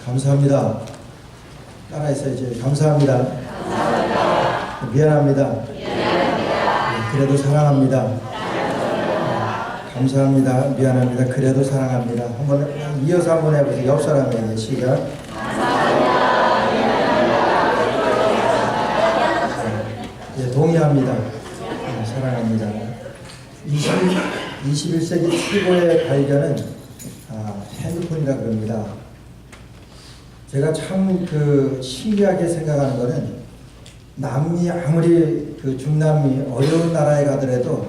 감사합니다. 따라해서 이제 감사합니다. 미안합니다. 그래도 사랑합니다. 감사합니다. 미안합니다. 그래도 사랑합니다. 한번 이어서 한번 해보세요. 옆 사람에게 시작. 예, 동의합니다. 사랑합니다. 21세기 최고의 발견은 핸드폰이라 그럽니다. 제가 참 신기하게 생각하는 거는 남미 아무리 중남미 어려운 나라에 가더라도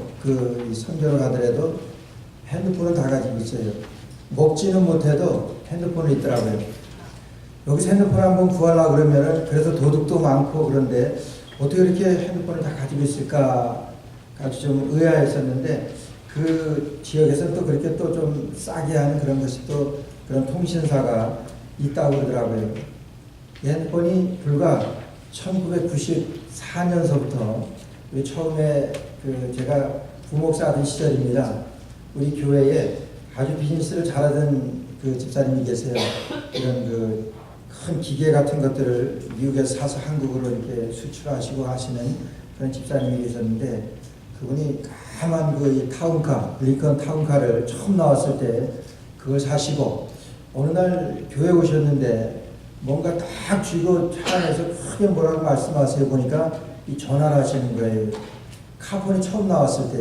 선교를 가더라도 핸드폰을 다 가지고 있어요. 먹지는 못해도 핸드폰이 있더라고요. 여기서 핸드폰 한번 구하려고 그러면은 그래서 도둑도 많고 그런데 어떻게 이렇게 핸드폰을 다 가지고 있을까 아주 좀 의아했었는데 그 지역에서 또 그렇게 또 좀 싸게 하는 그런 것이 또 그런 통신사가 있다고 그러더라고요. 핸드폰이 불과 1994년서부터 우리 처음에 제가 부목사 하던 시절입니다. 우리 교회에 아주 비즈니스를 잘하던 집사님이 계세요. 이런 큰 기계 같은 것들을 미국에서 사서 한국으로 이렇게 수출하시고 하시는 그런 집사님이 계셨는데 그분이 까만 타운카, 링컨 타운카를 처음 나왔을 때 그걸 사시고 어느 날 교회 오셨는데 뭔가 딱 쥐고 차 안에서 크게 뭐라고 말씀하세요. 보니까 이 전화를 하시는 거예요. 카폰이 처음 나왔을 때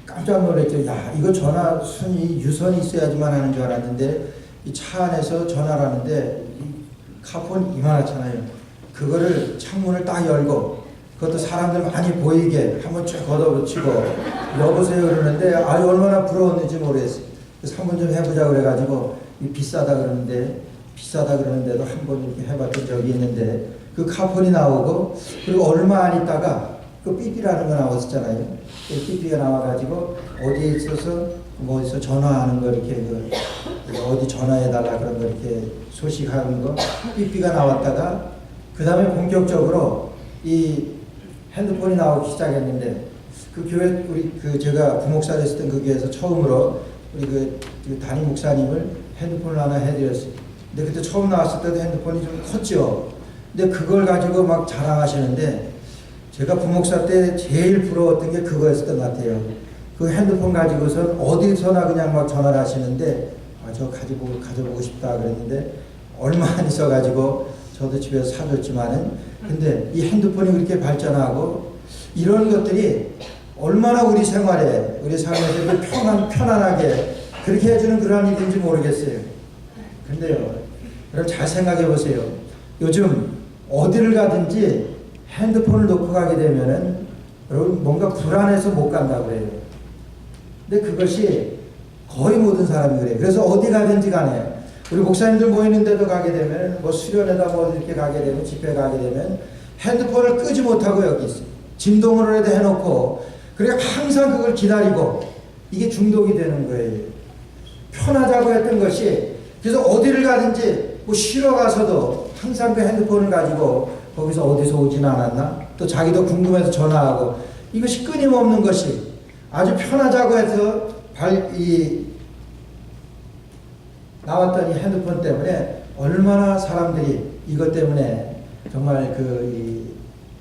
깜짝 놀랐죠. 야, 이거 전화 순위 유선이 있어야지만 하는 줄 알았는데 이 차 안에서 전화를 하는데 카폰 이만하잖아요. 그거를 창문을 딱 열고 그것도 사람들 많이 보이게 한번 쭉 걷어붙이고 여보세요 그러는데 아주 얼마나 부러웠는지 모르겠어요. 그래서 한번 좀 해보자 그래가지고 비싸다 그러는데도 한번 이렇게 해봤던 적이 있는데 그 카폰이 나오고 그리고 얼마 안 있다가 삐삐라는 거 나왔었잖아요. 삐삐가 나와가지고 어디에 있어서 뭐 어디서 전화하는 거 이렇게 어디 전화해달라 그런 거 이렇게 소식하는 거 삐삐가 나왔다가 그 다음에 본격적으로 이 핸드폰이 나오기 시작했는데 그 교회 우리 제가 부목사 됐을 때 그 교회에서 처음으로 우리 담임 목사님을 핸드폰을 하나 해드렸어요. 근데 그때 처음 나왔을 때도 핸드폰이 좀 컸죠. 근데 그걸 가지고 막 자랑하시는데 제가 부목사 때 제일 부러웠던 게 그거였던 것 같아요. 그 핸드폰 가지고선 어디서나 그냥 막 전화를 하시는데 저 가져보고 싶다 그랬는데 얼마 안 있어가지고 저도 집에서 사줬지만은 근데 이 핸드폰이 그렇게 발전하고 이런 것들이 얼마나 우리 삶에서 편안하게 그렇게 해주는 그런 일인지 모르겠어요. 근데요, 여러분 잘 생각해 보세요. 요즘 어디를 가든지 핸드폰을 놓고 가게 되면은 여러분 뭔가 불안해서 못 간다고 그래요. 근데 그것이 거의 모든 사람이 그래요. 그래서 어디 가든지 간에 우리 목사님들 모이는 데도 가게 되면 뭐 수련회다 뭐 이렇게 가게 되면 집회 가게 되면 핸드폰을 끄지 못하고 여기 있어요. 진동으로라도 해놓고 그러니까 항상 그걸 기다리고 이게 중독이 되는 거예요. 편하자고 했던 것이 그래서 어디를 가든지 뭐 쉬러 가서도 항상 그 핸드폰을 가지고 거기서 어디서 오진 않았나 또 자기도 궁금해서 전화하고 이것이 끊임없는 것이 아주 편하자고 해서 나왔던 이 핸드폰 때문에 얼마나 사람들이 이것 때문에 정말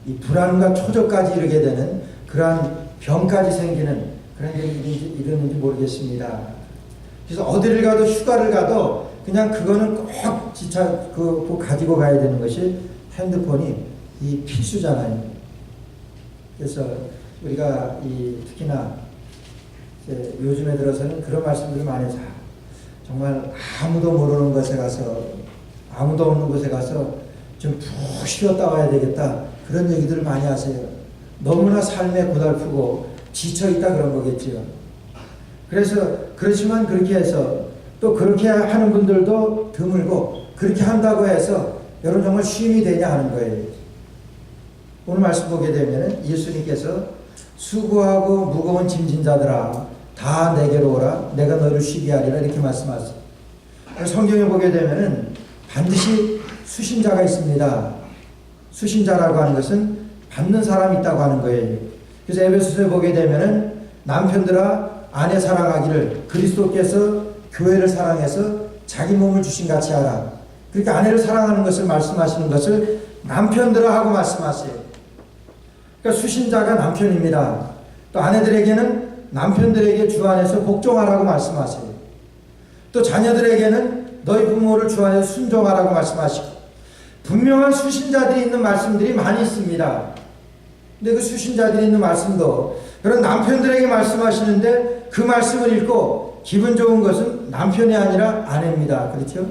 이 불안과 초조까지 이르게 되는 그러한 병까지 생기는 그런 일이 이러는지 모르겠습니다. 그래서 어디를 가도 휴가를 가도 그냥 그거는 꼭 가지고 가야 되는 것이 핸드폰이 이 필수잖아요. 그래서 우리가 특히나 요즘에 들어서는 그런 말씀들을 많이 해서 정말 아무도 모르는 곳에 가서 아무도 없는 곳에 가서 좀 푹 쉬었다 와야 되겠다 그런 얘기들을 많이 하세요. 너무나 삶에 고달프고 지쳐있다 그런 거겠지요. 그래서 그렇지만 그렇게 해서 또 그렇게 하는 분들도 드물고 그렇게 한다고 해서 여러분 정말 쉼이 되냐 하는 거예요. 오늘 말씀 보게 되면 예수님께서 수고하고 무거운 짐진 자들아 다 내게로 오라 내가 너를 쉬게 하리라 이렇게 말씀하세요. 성경에 보게 되면 반드시 수신자가 있습니다. 수신자라고 하는 것은 받는 사람이 있다고 하는 거예요. 그래서 에베소서에 보게 되면 남편들아 아내 사랑하기를 그리스도께서 교회를 사랑해서 자기 몸을 주신 같이 하라. 그렇게 아내를 사랑하는 것을 말씀하시는 것을 남편들아 하고 말씀하세요. 그러니까 수신자가 남편입니다. 또 아내들에게는 남편들에게 주 안에서 복종하라고 말씀하세요. 또 자녀들에게는 너희 부모를 주 안에서 순종하라고 말씀하시고, 분명한 수신자들이 있는 말씀들이 많이 있습니다. 근데 그 수신자들이 있는 말씀도 그런 남편들에게 말씀하시는데 그 말씀을 읽고 기분 좋은 것은 남편이 아니라 아내입니다. 그렇죠?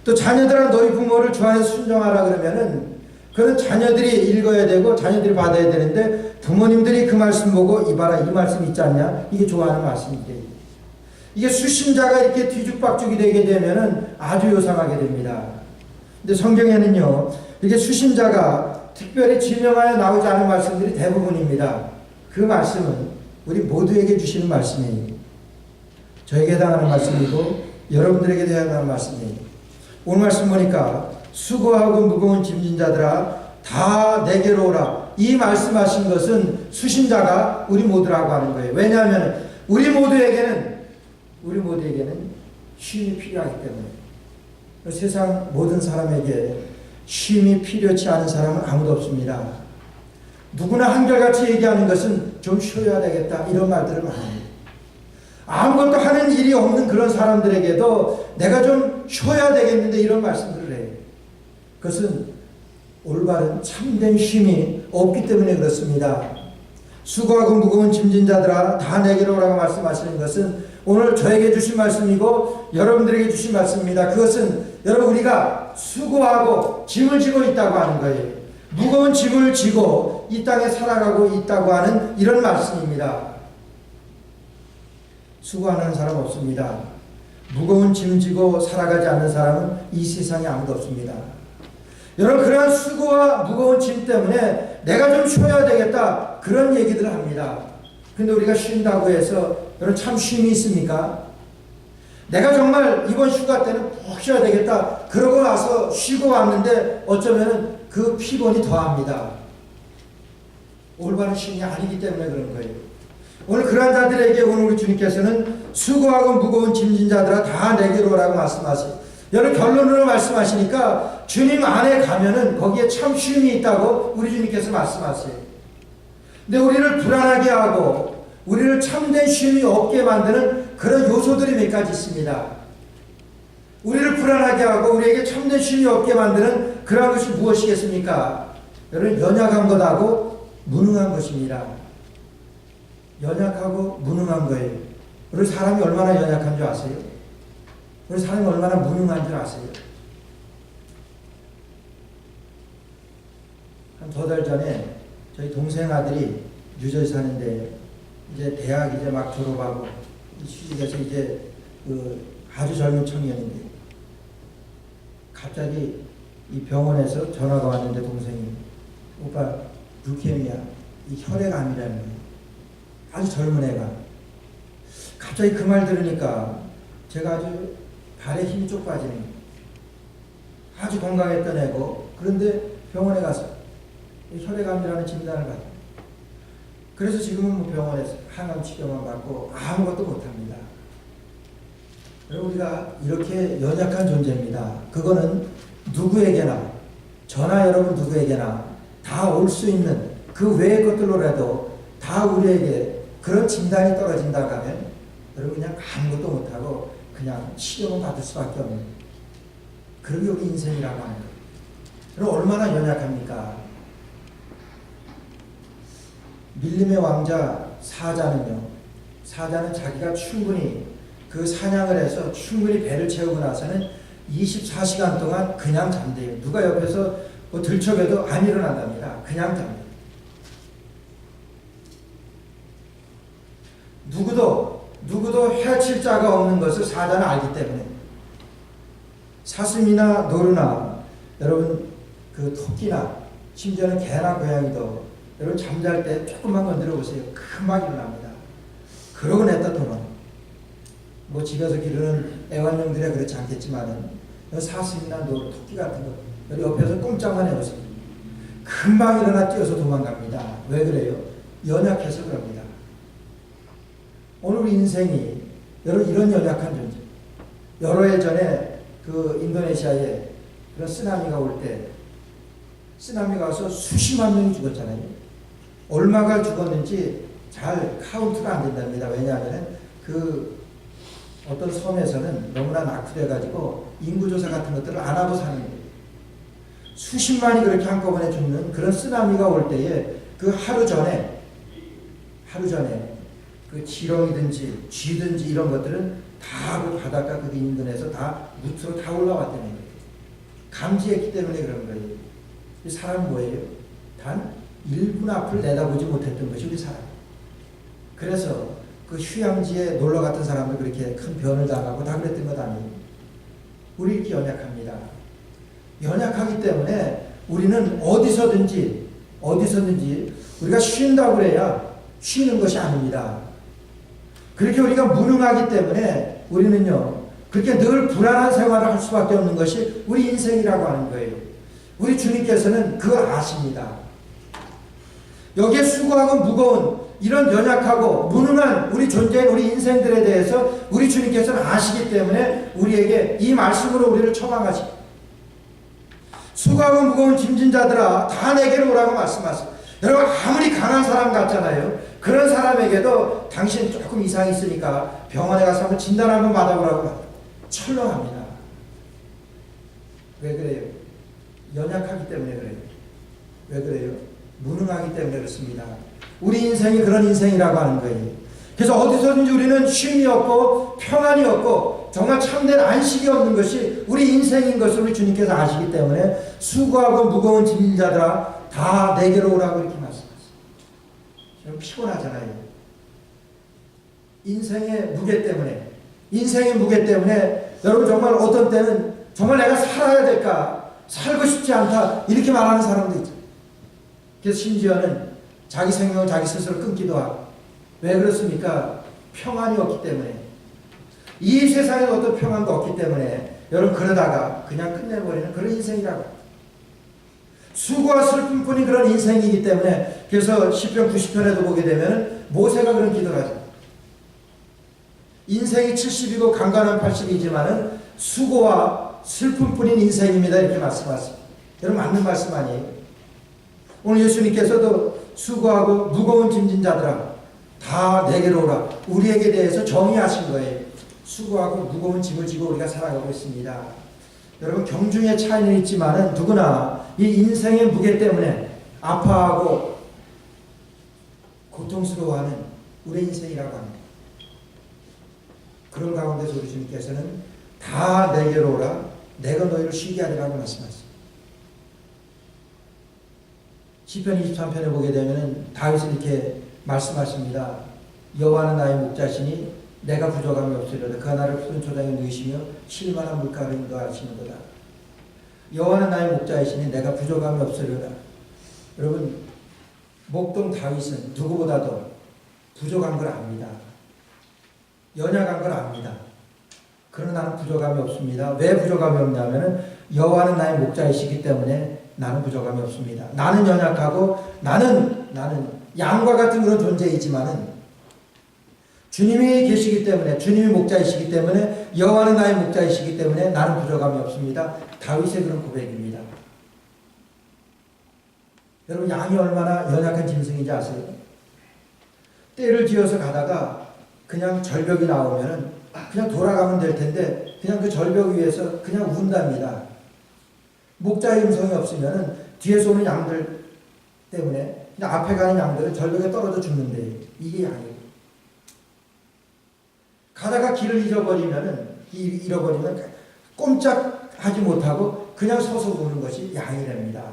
또 자녀들아 너희 부모를 주 안에서 순종하라 그러면은 그런 자녀들이 읽어야 되고 자녀들이 받아야 되는데 부모님들이 그 말씀 보고 이봐라 이 말씀 있지 않냐? 이게 좋아하는 말씀이에요. 이게 수신자가 이렇게 뒤죽박죽이 되게 되면은 아주 요상하게 됩니다. 근데 성경에는요, 이렇게 수신자가 특별히 지명하여 나오지 않은 말씀들이 대부분입니다. 그 말씀은 우리 모두에게 주시는 말씀이에요. 저에게 해당하는 말씀이고 여러분들에게 해당하는 말씀이에요. 오늘 말씀 보니까 수고하고 무거운 짐진 자들아 다 내게로 오라. 이 말씀하신 것은 수신자가 우리 모두라고 하는 거예요. 왜냐하면 우리 모두에게는 쉼이 필요하기 때문에. 세상 모든 사람에게 쉼이 필요치 않은 사람은 아무도 없습니다. 누구나 한결같이 얘기하는 것은 좀 쉬어야 되겠다 이런 말들을 많이 해요. 아무것도 하는 일이 없는 그런 사람들에게도 내가 좀 쉬어야 되겠는데 이런 말씀들을 해요. 그것은 올바른 참된 쉼이 없기 때문에 그렇습니다. 수고하고 무거운 짐진 자들아 다 내게로 오라고 말씀하시는 것은 오늘 저에게 주신 말씀이고 여러분들에게 주신 말씀입니다. 그것은 여러분 우리가 수고하고 짐을 지고 있다고 하는 거예요. 무거운 짐을 지고 이 땅에 살아가고 있다고 하는 이런 말씀입니다. 수고 안 하는 사람 없습니다. 무거운 짐 지고 살아가지 않는 사람은 이 세상에 아무도 없습니다. 여러분 그러한 수고와 무거운 짐 때문에 내가 좀 쉬어야 되겠다 그런 얘기들을 합니다. 근데 우리가 쉰다고 해서 여러분 참 쉼이 있습니까? 내가 정말 이번 휴가 때는 푹 쉬어야 되겠다 그러고 나서 쉬고 왔는데 어쩌면 그 피곤이 더합니다. 올바른 쉼이 아니기 때문에 그런 거예요. 오늘 그러한 자들에게 오늘 우리 주님께서는 수고하고 무거운 짐진 자들아 다 내게로 오라고 말씀하세요. 여러분 결론으로 말씀하시니까 주님 안에 가면은 거기에 참 쉼이 있다고 우리 주님께서 말씀하세요. 근데 우리를 불안하게 하고 우리를 참된 쉼이 없게 만드는 그런 요소들이 몇 가지 있습니다. 우리를 불안하게 하고 우리에게 참된 쉼이 없게 만드는 그런 것이 무엇이겠습니까? 여러분 연약한 것하고 무능한 것입니다. 연약하고 무능한 거예요. 우리 사람이 얼마나 연약한 줄 아세요? 우리 사람이 얼마나 무능한 줄 아세요? 한 2달 전에 저희 동생 아들이 뉴저지 사는데 이제 대학 이제 막 졸업하고 취직해서 이제 아주 젊은 청년인데 갑자기 이 병원에서 전화가 왔는데 동생이 오빠 루케미아 이 혈액암이라는 거예요. 아주 젊은 애가 갑자기 그 말 들으니까 제가 아주 발에 힘이 쭉 빠지는 거예요. 아주 건강했던 애고 그런데 병원에 가서 혈액암이라는 진단을 받아요. 그래서 지금은 뭐 병원에서 항암 치료만 받고 아무것도 못합니다. 우리가 이렇게 연약한 존재입니다. 그거는 누구에게나 저나 여러분 누구에게나 다 올 수 있는 그 외의 것들로라도 다 우리에게 그런 진단이 떨어진다고 하면 여러분 그냥 아무것도 못하고 그냥 치료만 받을 수밖에 없는 그런 게 우리 인생이라고 하는 거예요. 여러분 얼마나 연약합니까? 밀림의 왕자 사자는요. 사자는 자기가 충분히 그 사냥을 해서 충분히 배를 채우고 나서는 24시간 동안 그냥 잠대요. 누가 옆에서 뭐 들쳐봬도 안 일어난답니다. 그냥 잠대요. 누구도 해칠 자가 없는 것을 사자는 알기 때문에 사슴이나 노루나 여러분 그 토끼나 심지어는 개나 고양이도 여러분 잠잘 때 조금만 건드려 보세요. 금방 일어납니다. 그러고 냈다 도망. 뭐 집에서 기르는 애완용들이야 그렇지 않겠지만은 사슴이나 노루, 토끼 같은 거 여기 옆에서 꼼짝만 해보세요. 금방 일어나 뛰어서 도망갑니다. 왜 그래요? 연약해서 그럽니다. 오늘 우리 인생이 여러분 이런 연약한 존재. 여러 해 전에 그 인도네시아에 그런 쓰나미가 올 때, 쓰나미가 와서 수십만 명이 죽었잖아요. 얼마가 죽었는지 잘 카운트가 안 된답니다. 왜냐하면 그 어떤 섬에서는 너무나 낙후돼가지고 인구조사 같은 것들을 안 하고 사는 거예요. 수십만이 그렇게 한꺼번에 죽는 그런 쓰나미가 올 때에 그 하루 전에 그 지렁이든지 쥐든지 이런 것들은 다 그 바닷가 그 인근에서 다 무트로 다 올라왔다는 거예요. 감지했기 때문에 그런 거예요. 이 사람 뭐예요? 단 1분 앞을 내다보지 못했던 것이 우리 사람. 그래서 그 휴양지에 놀러 갔던 사람들 그렇게 큰 변을 당하고 다 그랬던 것 아니에요. 우리 이렇게 연약합니다. 연약하기 때문에 우리는 어디서든지 우리가 쉰다고 그래야 쉬는 것이 아닙니다. 그렇게 우리가 무능하기 때문에 우리는요, 그렇게 늘 불안한 생활을 할 수밖에 없는 것이 우리 인생이라고 하는 거예요. 우리 주님께서는 그걸 아십니다. 여기에 수고하고 무거운 이런 연약하고 무능한 우리 존재인 우리 인생들에 대해서 우리 주님께서는 아시기 때문에 우리에게 이 말씀으로 우리를 처방하십니다. 수고하고 무거운 짐진 자들아 다 내게로 오라고 말씀하세요. 여러분 아무리 강한 사람 같잖아요. 그런 사람에게도 당신 조금 이상이 있으니까 병원에 가서 한번 진단 한번 받아보라고 철렁합니다. 왜 그래요? 연약하기 때문에 그래요. 왜 그래요? 무능하기 때문에 그렇습니다. 우리 인생이 그런 인생이라고 하는 거예요. 그래서 어디서든지 우리는 쉼이 없고 평안이 없고 정말 참된 안식이 없는 것이 우리 인생인 것을 우리 주님께서 아시기 때문에 수고하고 무거운 짐진 자들아 다 내게로 오라고 이렇게 말씀하세요. 좀 피곤하잖아요. 인생의 무게 때문에 여러분 정말 어떤 때는 정말 내가 살아야 될까 살고 싶지 않다 이렇게 말하는 사람도 있죠. 그래서 심지어는 자기 생명을 자기 스스로 끊기도 하고. 왜 그렇습니까? 평안이 없기 때문에. 이 세상에 어떤 평안도 없기 때문에 여러분 그러다가 그냥 끝내버리는 그런 인생이라고. 수고와 슬픔뿐인 그런 인생이기 때문에 그래서 시편 90편에도 보게 되면 모세가 그런 기도를 하죠. 인생이 70이고 강간은 80이지만은 수고와 슬픔뿐인 인생입니다. 이렇게 말씀하십니다. 여러분 맞는 말씀 아니에요? 오늘 예수님께서도 수고하고 무거운 짐진 자들아 다 내게로 오라. 우리에게 대해서 정의하신 거예요. 수고하고 무거운 짐을 지고 우리가 살아가고 있습니다. 여러분 경중의 차이는 있지만은 누구나 이 인생의 무게 때문에 아파하고 고통스러워하는 우리 인생이라고 합니다. 그런 가운데서 우리 주님께서는 다 내게로 오라. 내가 너희를 쉬게 하리라고 말씀하십니다. 시편 23편에 보게 되면 다윗은 이렇게 말씀하십니다. 여호와는 나의 목자시니 내가 부족함이 없으리로다. 그가 나를 푸른 초장에 누이시며 쉴만한 물가로 인도하시는도다. 여호와는 나의 목자이시니 내가 부족함이 없으리로다. 여러분 목동 다윗은 누구보다도 부족한 걸 압니다. 연약한 걸 압니다. 그러나 나는 부족함이 없습니다. 왜 부족함이 없냐면 여호와는 나의 목자이시기 때문에 나는 부족함이 없습니다. 나는 연약하고 나는 양과 같은 그런 존재이지만은 주님이 계시기 때문에 주님이 목자이시기 때문에 여호와는 나의 목자이시기 때문에 나는 부족함이 없습니다. 다윗의 그런 고백입니다. 여러분 양이 얼마나 연약한 짐승인지 아세요? 때를 지어서 가다가 그냥 절벽이 나오면은 그냥 돌아가면 될 텐데 그냥 그 절벽 위에서 그냥 운답니다. 목자의 음성이 없으면은 뒤에서 오는 양들 때문에 그냥 앞에 가는 양들은 절벽에 떨어져 죽는데 이게 양이에요. 가다가 길을 잃어버리면 꼼짝하지 못하고 그냥 서서 보는 것이 양이랍니다.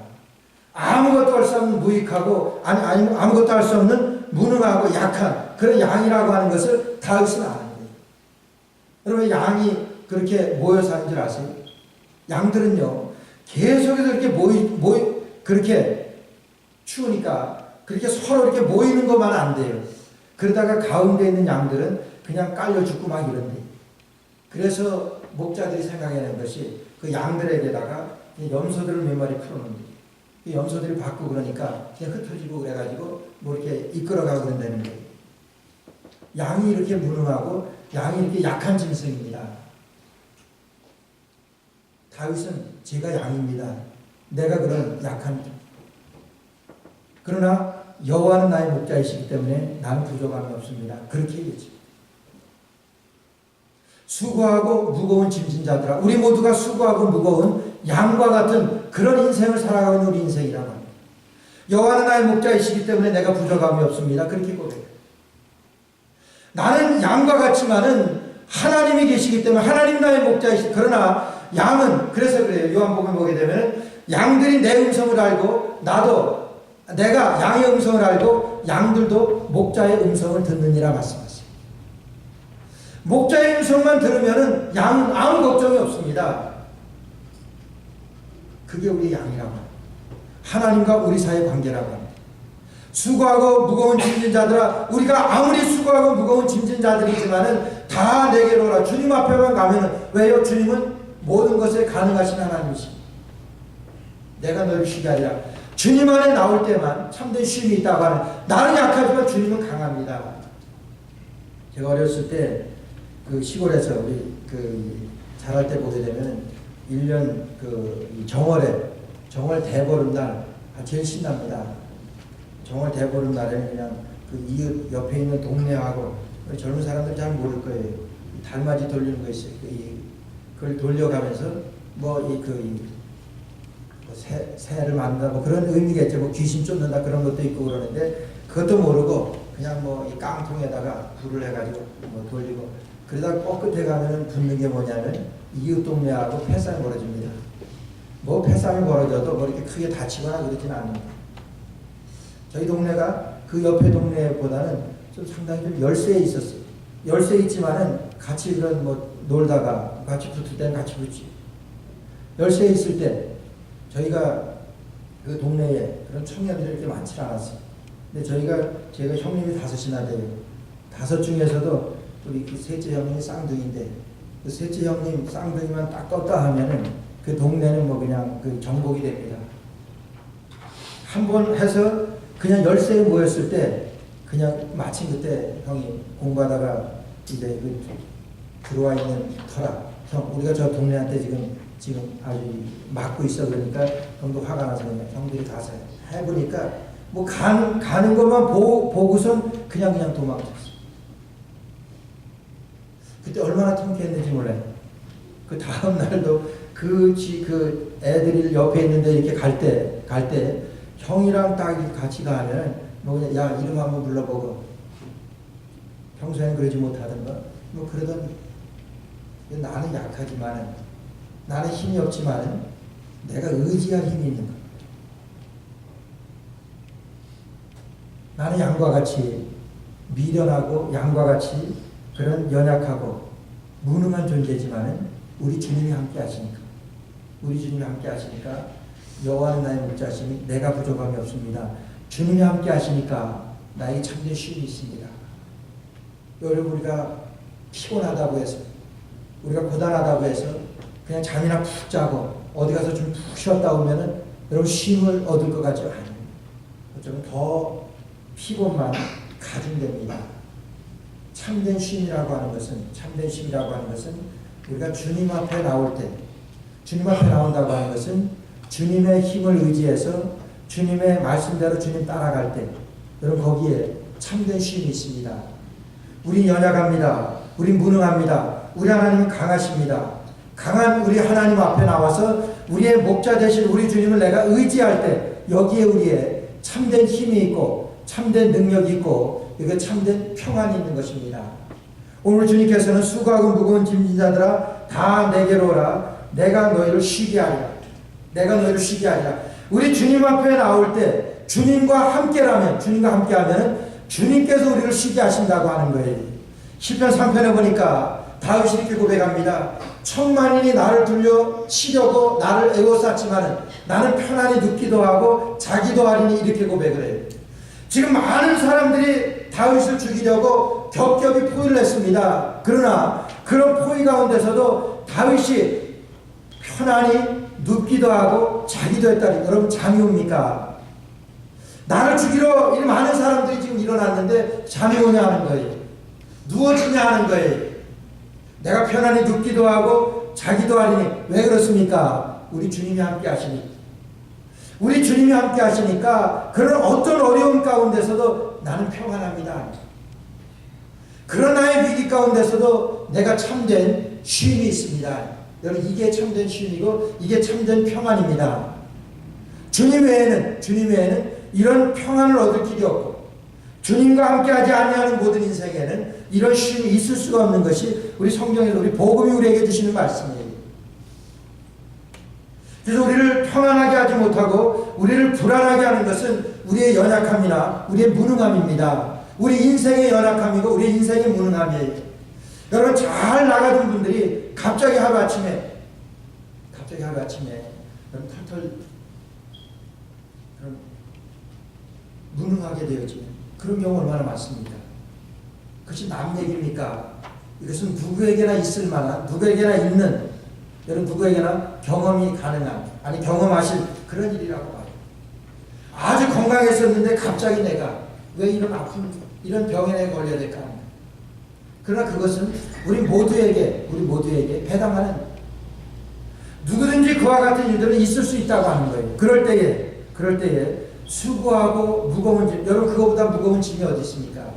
아무것도 할 수 없는 무익하고 아무것도 할 수 없는 무능하고 약한 그런 양이라고 하는 것을 다윗은 아는 거예요. 여러분 양이 그렇게 모여 사는 줄 아세요? 양들은요 계속해서 이렇게 그렇게 추우니까 그렇게 서로 이렇게 모이는 것만 안 돼요. 그러다가 가운데 있는 양들은 그냥 깔려 죽고 막 이런데. 그래서 목자들이 생각해낸 것이 그 양들에게다가 염소들을 몇 마리 풀어놓는데 그 염소들이 받고 그러니까 그냥 흩어지고 그래가지고 뭐 이렇게 이끌어가고 그런다는 거예요. 양이 이렇게 무능하고 양이 이렇게 약한 짐승입니다. 다윗은 제가 양입니다. 내가 그런 약합니다. 그러나 여호와는 나의 목자이시기 때문에 나는 부족함이 없습니다. 그렇게 얘기했죠. 수고하고 무거운 짐진 자들아, 우리 모두가 수고하고 무거운 양과 같은 그런 인생을 살아가고 있는 우리 인생이라고 합니다. 여호와는 나의 목자이시기 때문에 내가 부족함이 없습니다. 그렇게 고백해요. 나는 양과 같지만은 하나님이 계시기 때문에 하나님 나의 목자이시다. 그러나 양은, 그래서 그래요. 요한복음 보게 되면 양들이 내 음성을 알고 나도 내가 양의 음성을 알고 양들도 목자의 음성을 듣느니라 말씀하세요. 목자의 음성만 들으면은 양은 아무 걱정이 없습니다. 그게 우리 양이라고 합니다. 하나님과 우리 사이의 관계라고 합니다. 수고하고 무거운 짐진 자들아, 우리가 아무리 수고하고 무거운 짐진 자들이지만은 다 내게로 오라. 주님 앞에만 가면은, 왜요? 주님은 모든 것에 가능하신 하나님이십니다. 내가 너를 쉬게 하리라. 주님 안에 나올 때만 참된 쉼이 있다고 하는, 나는 약하지만 주님은 강합니다. 제가 어렸을 때 그 시골에서 우리 그 자랄 때 보게 되면 1년 그 정월 대보름날 제일 신납니다. 정월 대보름날에는 그냥 그 이웃 옆에 있는 동네하고, 젊은 사람들 잘 모를 거예요. 달맞이 돌리는 거 있어요. 그걸 돌려가면서 새를 만든다, 뭐 그런 의미겠죠. 뭐 귀신 쫓는다 그런 것도 있고 그러는데, 그것도 모르고 그냥 이 깡통에다가 불을 해가지고 돌리고, 그러다 꺾끝에 가면은 붙는 게 뭐냐면 이웃 동네하고 패싸움이 벌어집니다. 패싸움이 벌어져도 이렇게 크게 다치거나 그러지는 않습니다. 저희 동네가 그 옆에 동네보다는 좀 상당히 좀 열세에 있었어요. 열세에 있지만은 같이 그런 놀다가 같이 붙을 때는 같이 붙지. 열세에 있을 때 저희가 그 동네에 그런 청년들이 이렇게 많지 않았어요. 근데 제가 형님이 5이나 돼요. 5 중에서도 우리 그 셋째 형님이 쌍둥이인데, 그 셋째 형님 쌍둥이만 딱 떴다 하면은 그 동네는 그냥 그 정복이 됩니다. 한 번 해서 그냥 열세에 모였을 때, 그냥 마침 그때 형이 공부하다가 이제 그 들어와 있는 터라, 형, 우리가 저 동네한테 지금 아주 막고 있어. 그러니까 형도 화가 나서 그냥 형들이 가서 해보니까 가는 것만 보고선 그냥 도망쳤어. 그때 얼마나 통쾌했는지 몰라요. 그 다음 날도 그 애들이 옆에 있는데 이렇게 갈 때 형이랑 딱 같이 가면 그냥 야, 이름 한번 불러보고, 평소에는 그러지 못하던가 그러던, 나는 약하지만은, 나는 힘이 없지만은 내가 의지할 힘이 있는 거야. 나는 양과 같이 미련하고 양과 같이 그런 연약하고 무능한 존재지만은 우리 주님이 함께 하시니까, 여호와는 나의 목자시니 내가 부족함이 없습니다. 주님이 함께 하시니까 나에게 참된 쉼이 있습니다. 여러분, 우리가 피곤하다고 해서, 우리가 고단하다고 해서 그냥 잠이나 푹 자고 어디 가서 좀 푹 쉬었다 오면은 여러분 쉼을 얻을 것 같지 않아요. 어쩌면 더 피곤만 가중됩니다. 참된 쉼이라고 하는 것은 우리가 주님 앞에 나올 때, 주님 앞에 나온다고 하는 것은 주님의 힘을 의지해서 주님의 말씀대로 주님 따라갈 때, 여러분 거기에 참된 쉼이 있습니다. 우린 연약합니다. 우린 무능합니다. 우리 하나님은 강하십니다. 강한 우리 하나님 앞에 나와서 우리의 목자 되신 우리 주님을 내가 의지할 때, 여기에 우리의 참된 힘이 있고 참된 능력이 있고 이게 참된 평안이 있는 것입니다. 오늘 주님께서는 수고하고 무거운 짐진 자들아 다 내게로 오라. 내가 너희를 쉬게 하리라. 우리 주님 앞에 나올 때 주님과 함께하면 주님께서 우리를 쉬게 하신다고 하는 거예요. 시편 3편에 보니까 다윗이 이렇게 고백합니다. 천만인이 나를 둘러 치려고 나를 에워쌌지만 나는 편안히 눕기도 하고 자기도 하리니, 이렇게 고백을 해요. 지금 많은 사람들이 다윗을 죽이려고 겹겹이 포위를 했습니다. 그러나 그런 포위 가운데서도 다윗이 편안히 눕기도 하고 자기도 했다니, 여러분 잠이 옵니까? 나를 죽이러 이 많은 사람들이 지금 일어났는데 잠이 오냐 하는 거예요. 누워지냐 하는 거예요. 내가 편안히 눕기도 하고 자기도 아니니. 왜 그렇습니까? 우리 주님이 함께 하시니. 우리 주님이 함께 하시니까 그런 어떤 어려움 가운데서도 나는 평안합니다. 그런 나의 위기 가운데서도 내가 참된 쉼이 있습니다. 여러분, 이게 참된 쉼이고 이게 참된 평안입니다. 주님 외에는 이런 평안을 얻을 길이 없고 주님과 함께하지 아니하는 모든 인생에는 이런 쉼이 있을 수가 없는 것이 우리 성경에서 우리 복음이 우리에게 주시는 말씀이에요. 그래서 우리를 평안하게 하지 못하고 우리를 불안하게 하는 것은 우리의 연약함이나 우리의 무능함입니다. 우리 인생의 연약함이고 우리 인생의 무능함이에요. 여러분, 잘 나가던 분들이 갑자기 하루아침에 여러분 털털 무능하게 되어지는 그런 경우 얼마나 많습니까? 그것이 남 얘기입니까? 이것은 누구에게나 있을 만한, 누구에게나 있는, 여러분 누구에게나 경험이 가능한, 아니 경험하실 그런 일이라고 봐요. 아주 건강했었는데 갑자기 내가 왜 이런 아픈, 이런 병에 걸려야 될까? 그러나 그것은 우리 모두에게 해당하는, 누구든지 그와 같은 일들은 있을 수 있다고 하는 거예요. 그럴 때에 수고하고 무거운 짐, 여러분 그거보다 무거운 짐이 어디 있습니까?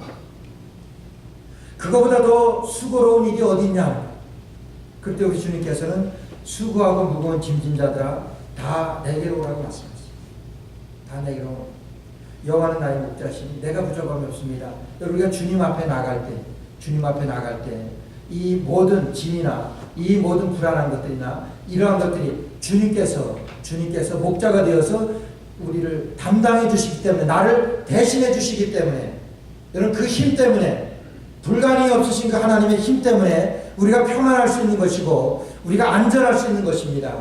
그거보다 더 수고로운 일이 어디 있냐? 그때 우리 주님께서는 수고하고 무거운 짐진 자들아 다 내게로 오라고 말씀하셨어요. 다 내게로 오라고. 여호와는 나의 목자시니 내가 부족함이 없습니다. 여러분, 우리가 주님 앞에 나갈 때 이 모든 짐이나 이 모든 불안한 것들이나 이러한 것들이 주님께서 목자가 되어서 우리를 담당해 주시기 때문에, 나를 대신해 주시기 때문에, 여러분 그 힘 때문에, 불가능이 없으신 그 하나님의 힘 때문에 우리가 평안할 수 있는 것이고 우리가 안전할 수 있는 것입니다.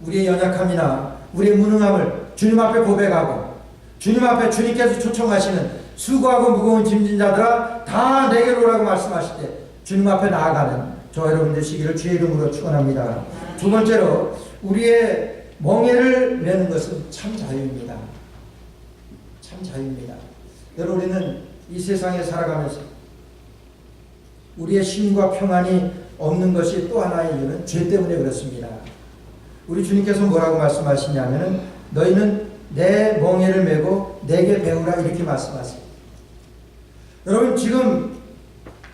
우리의 연약함이나 우리의 무능함을 주님 앞에 고백하고 주님 앞에 주님께서 초청하시는 수고하고 무거운 짐진 자들아 다 내게로 오라고 말씀하실 때 주님 앞에 나아가는 저와 여러분 되시기를 주의 이름으로 축원합니다. 두 번째로, 우리의 멍에를 매는 것은 참 자유입니다. 참 자유입니다. 여러분, 우리는 이 세상에 살아가면서 우리의 쉼과 평안이 없는 것이 또 하나의 이유는 죄 때문에 그렇습니다. 우리 주님께서 뭐라고 말씀하시냐면은 너희는 내 멍에를 메고 내게 배우라 이렇게 말씀하세요. 여러분, 지금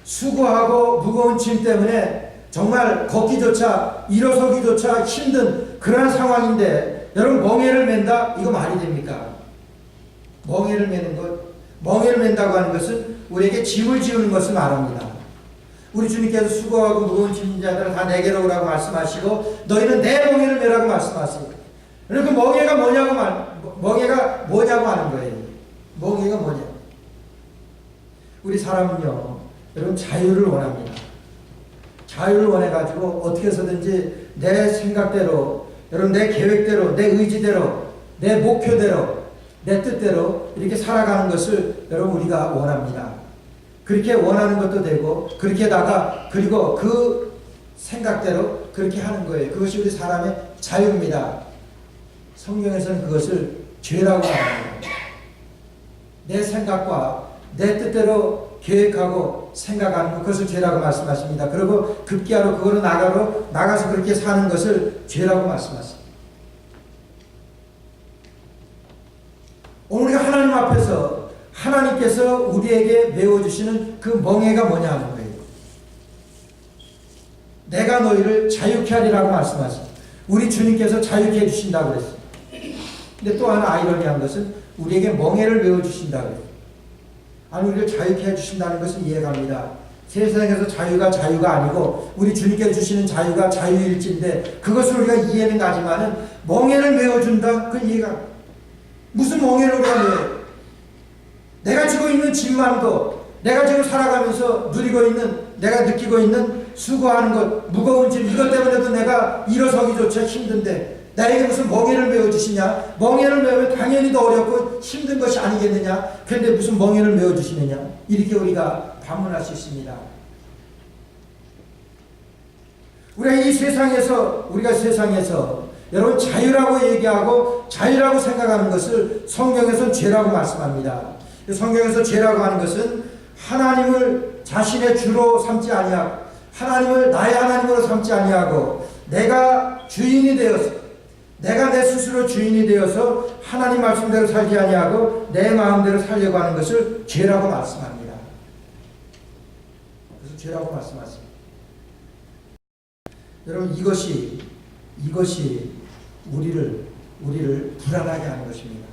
수고하고 무거운 짐 때문에 정말 걷기조차 일어서기조차 힘든 그러한 상황인데 여러분, 멍에를 맨다? 이거 말이 됩니까? 멍에를 맨다고 하는 것은 우리에게 짐을 지우는 것을 말합니다. 우리 주님께서 수고하고 무거운 짐진 자들은 다 내게로 오라고 말씀하시고 너희는 내 멍에를 메라고 말씀하세요. 그 멍에가 뭐냐고 하는 거예요. 멍에가 뭐냐? 우리 사람은요, 여러분 자유를 원합니다. 자유를 원해가지고 어떻게 해서든지 내 생각대로, 여러분 내 계획대로, 내 의지대로, 내 목표대로, 내 뜻대로 이렇게 살아가는 것을 여러분 우리가 원합니다. 그렇게 원하는 것도 되고 그렇게다가 그리고 그 생각대로 그렇게 하는 거예요. 그것이 우리 사람의 자유입니다. 성경에서는 그것을 죄라고 말합니다. 내 생각과 내 뜻대로 계획하고 생각하는 그것을 죄라고 말씀하십니다. 그리고 급기야로 그거로 나가서 그렇게 사는 것을 죄라고 말씀하십니다. 오늘 우리가 하나님 앞에서 하나님께서 우리에게 메워주시는 그 멍에가 뭐냐 하는 거예요. 내가 너희를 자유케 하리라고 말씀하십니다. 우리 주님께서 자유케 해주신다고 그랬어요. 근데 또 하나 아이러니한 것은 우리에게 멍에를 메워주신다고 해요. 아니, 우리를 자유케 해주신다는 것은 이해갑니다. 세상에서 자유가 아니고 우리 주님께서 주시는 자유가 자유일진데 그것을 우리가 이해는 가지만은 멍에를 메워준다? 그 이해가, 무슨 멍에를 우리가 메워요? 내가 지고 있는 짐만도, 내가 지금 살아가면서 내가 느끼고 있는 수고하는 것, 무거운 짐, 이것 때문에도 내가 일어서기조차 힘든데 나에게 무슨 멍에를 메워주시냐? 멍에를 메우면 당연히 더 어렵고 힘든 것이 아니겠느냐? 그런데 무슨 멍에를 메워주시느냐? 이렇게 우리가 반문할 수 있습니다. 우리가 세상에서 여러분 자유라고 얘기하고 자유라고 생각하는 것을 성경에서는 죄라고 말씀합니다. 성경에서 죄라고 하는 것은 하나님을 자신의 주로 삼지 아니하고 하나님을 나의 하나님으로 삼지 아니하고 내가 주인이 되어서 내가 내 스스로 주인이 되어서 하나님 말씀대로 살지 아니하고 내 마음대로 살려고 하는 것을 죄라고 말씀합니다. 그래서 죄라고 말씀하십니다. 여러분 이것이 우리를 불안하게 하는 것입니다.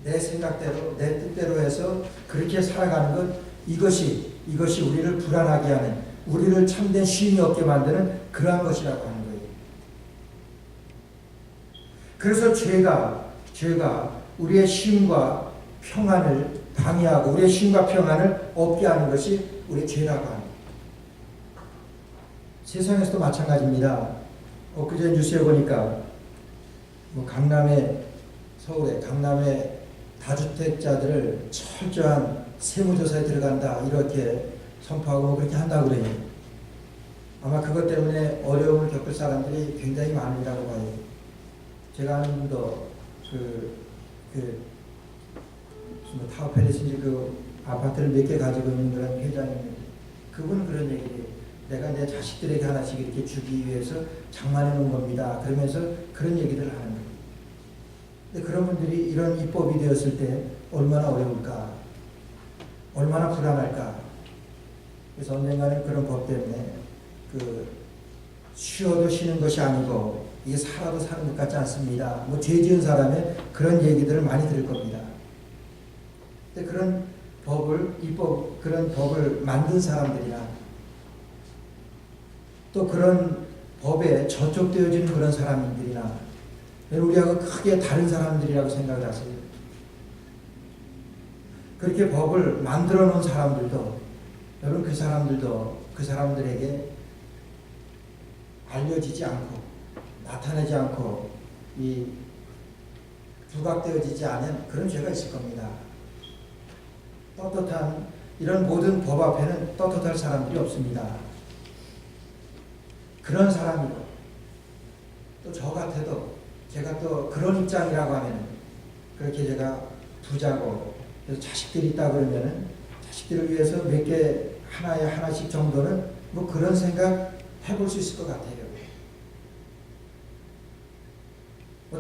내 생각대로 내 뜻대로 해서 그렇게 살아가는 것 이것이 우리를 불안하게 하는 우리를 참된 쉼이 없게 만드는 그러한 것이라고 하는 거예요. 그래서 죄가 우리의 쉼과 평안을 방해하고 우리의 쉼과 평안을 없게 하는 것이 우리의 죄라고 합니다. 세상에서도 마찬가지입니다. 엊그제 뉴스에 보니까 서울의 강남의 다주택자들을 철저한 세무조사에 들어간다 이렇게 선포하고 그렇게 한다고 그래요. 아마 그것 때문에 어려움을 겪을 사람들이 굉장히 많으리라고 봐요. 제가 아는 분도 타워팰리스인지 아파트를 몇 개 가지고 있는 그런 회장입니다. 그분은 그런 얘기를 내가 내 자식들에게 하나씩 이렇게 주기 위해서 장만해 놓은 겁니다. 그러면서 그런 얘기들을 하는 거예요. 근데 그런 분들이 이런 입법이 되었을 때 얼마나 어려울까? 얼마나 불안할까? 그래서 언젠가는 그런 법 때문에 쉬어도 쉬는 것이 아니고 이게 살아도 사는 것 같지 않습니다. 죄 지은 사람의 그런 얘기들을 많이 들을 겁니다. 근데 그런 법을 만든 사람들이나 또 그런 법에 저촉되어지는 그런 사람들이나 우리하고 크게 다른 사람들이라고 생각을 하세요. 그렇게 법을 만들어 놓은 사람들도 여러분 그 사람들에게 알려지지 않고 나타나지 않고 부각되어지지 않은 그런 죄가 있을 겁니다. 떳떳한 이런 모든 법 앞에는 떳떳할 사람들이 없습니다. 그런 사람이고 또 저 같아도 제가 또 그런 입장이라고 하면 그렇게 제가 부자고 그래서 자식들이 있다 그러면은 자식들을 위해서 몇 개 하나씩 정도는 그런 생각 해볼 수 있을 것 같아요.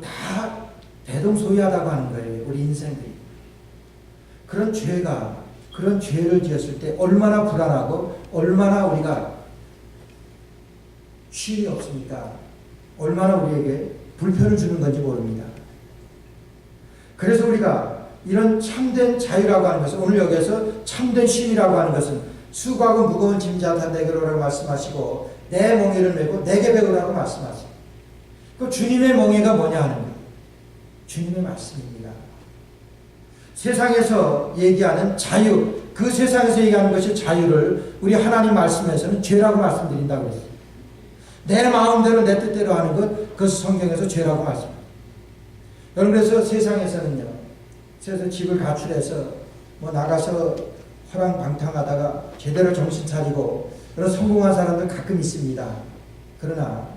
다 대동소이하다고 하는 거예요. 우리 인생들이. 그런 죄를 지었을 때 얼마나 불안하고 얼마나 우리가 쉼이 없습니까? 얼마나 우리에게 불편을 주는 건지 모릅니다. 그래서 우리가 이런 참된 자유라고 하는 것은 오늘 여기에서 참된 쉼이라고 하는 것은 수고하고 무거운 짐 자다 내게로 오라고 말씀하시고 내 멍에를 메고 내게 배우라고 말씀하시고 그 주님의 멍에가 뭐냐 하는 거예요. 주님의 말씀입니다. 세상에서 얘기하는 자유, 그 세상에서 얘기하는 것이 자유를 우리 하나님 말씀에서는 죄라고 말씀드린다고 했어요. 내 마음대로 내 뜻대로 하는 것, 그것을 성경에서 죄라고 말씀합니다. 여러분 그래서 세상에서는요, 그래서 집을 가출해서 나가서 허랑방탕하다가 제대로 정신 차리고 그런 성공한 사람들 가끔 있습니다. 그러나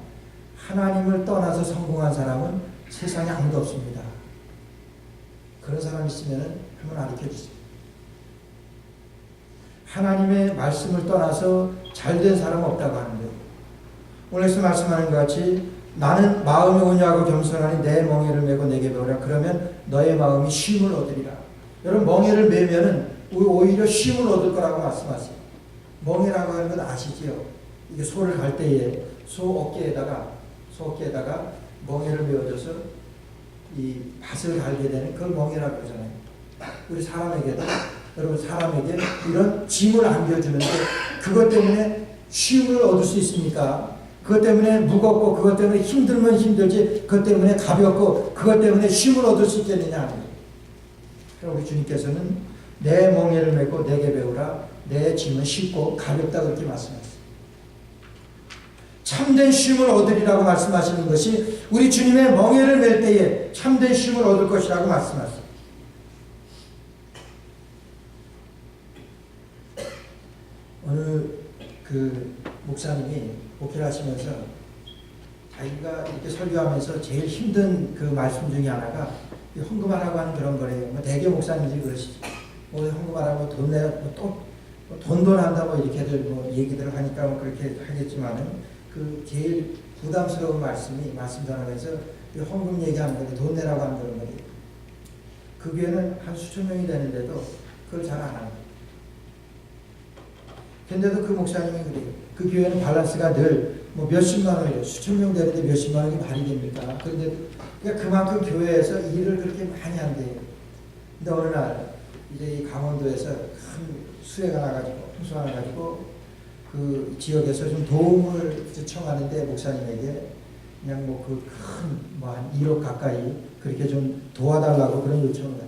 하나님을 떠나서 성공한 사람은 세상에 아무도 없습니다. 그런 사람 있으면 한번 가르쳐 주세요. 하나님의 말씀을 떠나서 잘된 사람은 없다고 하는 거예요. 오늘서 말씀하는 것 같이 나는 마음이 온유하고 겸손하니 내 멍에를 메고 내게 배우라. 그러면 너의 마음이 쉼을 얻으리라. 여러분 멍에를 메면은 오히려 쉼을 얻을 거라고 말씀하세요. 멍에라고 하는 건 아시지요? 이게 소를 갈 때에 소 어깨에다가 멍에를 메어줘서 이 밭을 갈게 되는 그걸 멍에라고 그러잖아요. 우리 사람에게도 여러분 사람에게 이런 짐을 안겨주는데 그것 때문에 쉼을 얻을 수 있습니까? 그것 때문에 무겁고 그것 때문에 힘들면 힘들지 그것 때문에 가볍고 그것 때문에 쉼을 얻을 수 있겠느냐. 그럼 우리 주님께서는 내 멍에를 메고 내게 배우라. 내 짐은 쉽고 가볍다 그렇게 말씀하셨어요. 참된 쉼을 얻으리라고 말씀하시는 것이 우리 주님의 멍에를 맬 때에 참된 쉼을 얻을 것이라고 말씀하셨어요. 어느 목사님이 목회를 하시면서 자기가 이렇게 설교하면서 제일 힘든 그 말씀 중에 하나가 헌금하라고 하는 그런 거래요. 대개 목사님들이 그러시죠. 헌금하라고 돈 내라 또 돈도 난다 뭐 이렇게들 뭐 얘기들을 하니까 뭐 그렇게 하겠지만은 그 제일 부담스러운 말씀 전하면서 헌금 얘기하는 거지 돈 내라고 하는 그런 거지. 그 교회는 한 수천 명이 되는데도 그걸 잘 안 하는 거예요. 근데도 그 목사님이 그래요. 그 교회는 밸런스가 늘 뭐 몇십만 원이에요. 수천 명 되는데 몇십만 원이 말이 됩니까? 그런데 그러니까 그만큼 교회에서 일을 그렇게 많이 한대요. 근데 어느 날 이제 이 강원도에서 큰 수해가 나가지고 홍수가 나가지고 그 지역에서 좀 도움을 청하는데 목사님에게 그냥 뭐 그 큰 뭐 한 1억 가까이 그렇게 좀 도와달라고 그런 요청을 해요.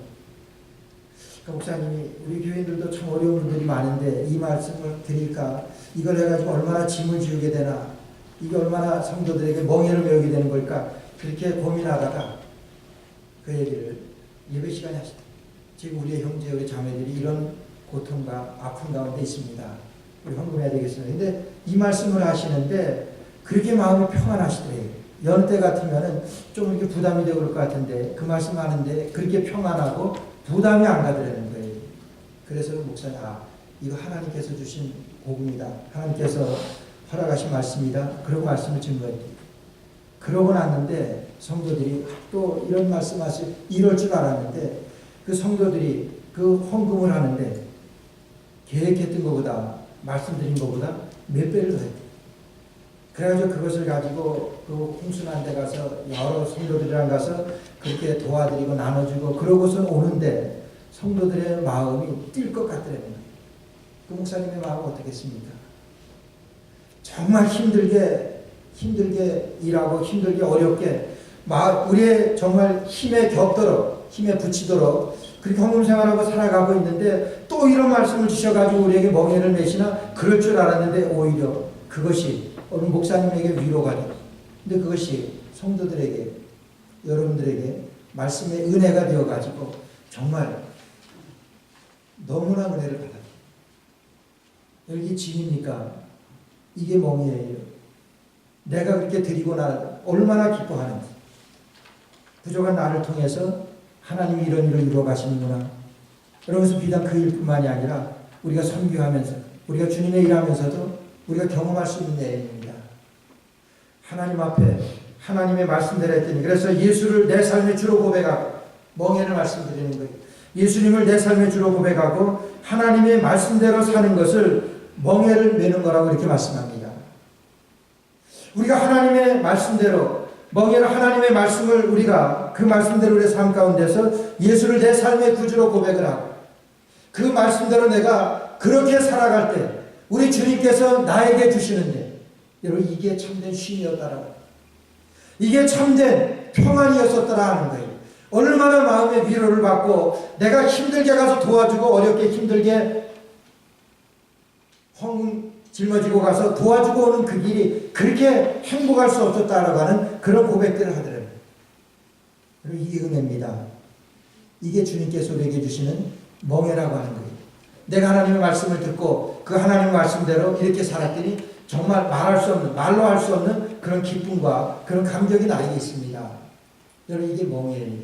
그러니까 목사님이 우리 교인들도 참 어려운 분들이 많은데 이 말씀을 드릴까? 이걸 해가지고 얼마나 짐을 지우게 되나? 이게 얼마나 성도들에게 멍에를 메우게 되는 걸까? 그렇게 고민하다가 그 얘기를 예배 시간에 하시다. 지금 우리의 형제, 우리 자매들이 이런 고통과 아픔 가운데 있습니다. 우리 헌금해야 되겠습니다. 근데 이 말씀을 하시는데 그렇게 마음이 평안하시더래요. 여느 때 같으면은 좀 이렇게 부담이 되고 그럴 것 같은데 그 말씀 하는데 그렇게 평안하고 부담이 안 가더라는 거예요. 그래서 목사님, 이거 하나님께서 주신 복음이다. 하나님께서 허락하신 말씀이다. 그러고 말씀을 준 거예요. 그러고 났는데 성도들이 또 이런 말씀하시 이럴 줄 알았는데 그 성도들이 그 헌금을 하는데 계획했던 것보다 말씀드린 것보다 몇 배를 더 했대요. 그래가지고 그것을 가지고 그 홍순한 데 가서 여러 성도들이랑 가서 그렇게 도와드리고 나눠주고 그러고서 오는데 성도들의 마음이 뛸 것 같더라고요. 그 목사님의 마음은 어떻겠습니까? 정말 힘들게 일하고 힘들게 어렵게 우리의 정말 힘에 겹도록 힘에 부치도록 그렇게 헌금 생활하고 살아가고 있는데 또 이런 말씀을 주셔가지고 우리에게 멍에를 매시나 그럴 줄 알았는데 오히려 그것이 오늘 목사님에게 위로가 돼요. 근데 그것이 성도들에게 여러분들에게 말씀의 은혜가 되어가지고 정말 너무나 은혜를 받아요. 여기 짐입니까? 이게 멍이에요. 내가 그렇게 드리고 나 얼마나 기뻐하는지. 부족한 나를 통해서 하나님이 이런 일을 이루어 가시는구나. 그러면서 비단 그 일뿐만이 아니라 우리가 선교하면서 우리가 주님의 일하면서도 우리가 경험할 수 있는 내용입니다. 하나님 앞에 하나님의 말씀대로 했더니 그래서 예수를 내 삶의 주로 고백하고 멍에를 말씀드리는 거예요. 예수님을 내 삶의 주로 고백하고 하나님의 말씀대로 사는 것을 멍에를 매는 거라고 이렇게 말씀합니다. 우리가 하나님의 말씀대로 멍에는 하나님의 말씀을 우리가 그 말씀대로 우리의 삶 가운데서 예수를 내 삶의 구주로 고백을 하고 그 말씀대로 내가 그렇게 살아갈 때 우리 주님께서 나에게 주시는데 여러분 이게 참된 쉼이었다라고 이게 참된 평안이었었더라 하는 거예요. 얼마나 마음의 위로를 받고 내가 힘들게 가서 도와주고 어렵게 힘들게 짊어지고 가서 도와주고 오는 그 길이 그렇게 행복할 수 없었다라고 하는 그런 고백들을 하더라고요. 그리고 이게 은혜입니다. 이게 주님께서 우리에게 주시는 멍에라고 하는 거예요. 내가 하나님의 말씀을 듣고 그 하나님의 말씀대로 이렇게 살았더니 정말 말할 수 없는, 말로 할 수 없는 그런 기쁨과 그런 감격이 나에게 있습니다. 여러분 이게 멍에예요.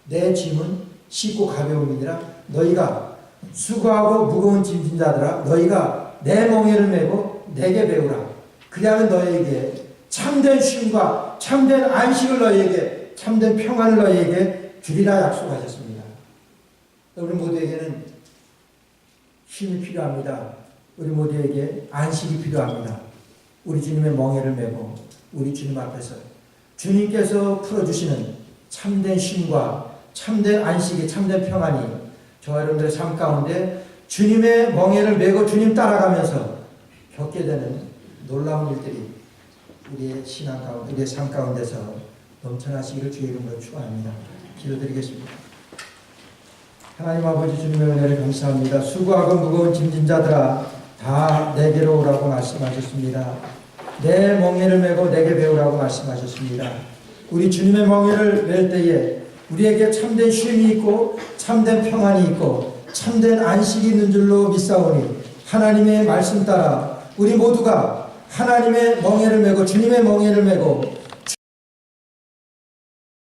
내 짐은 쉽고 가벼움이니라 너희가 수고하고 무거운 짐진 자들아 너희가 내 멍에를 메고 내게 배우라. 그리하면 너희에게 참된 쉼과 참된 안식을 너희에게 참된 평안을 너희에게 주리라 약속하셨습니다. 우리 모두에게는 쉼이 필요합니다. 우리 모두에게 안식이 필요합니다. 우리 주님의 멍에를 메고 우리 주님 앞에서 주님께서 풀어주시는 참된 쉼과 참된 안식이 참된 평안이 저와 여러분들의 삶 가운데 주님의 멍에를 메고 주님 따라가면서 겪게 되는 놀라운 일들이 우리의 신앙 가운데 우리의 삶 가운데서 넘쳐나시기를 주의 이름으로 축원합니다. 기도드리겠습니다. 하나님 아버지 주님의 은혜를 감사합니다. 수고하고 무거운 짐진 자들아 다 내게로 오라고 말씀하셨습니다. 내 멍에를 메고 내게 배우라고 말씀하셨습니다. 우리 주님의 멍에를 맬 때에 우리에게 참된 쉼이 있고 참된 평안이 있고 참된 안식이 있는 줄로 믿사오니 하나님의 말씀 따라 우리 모두가 하나님의 멍에를 메고 주님의 멍에를 메고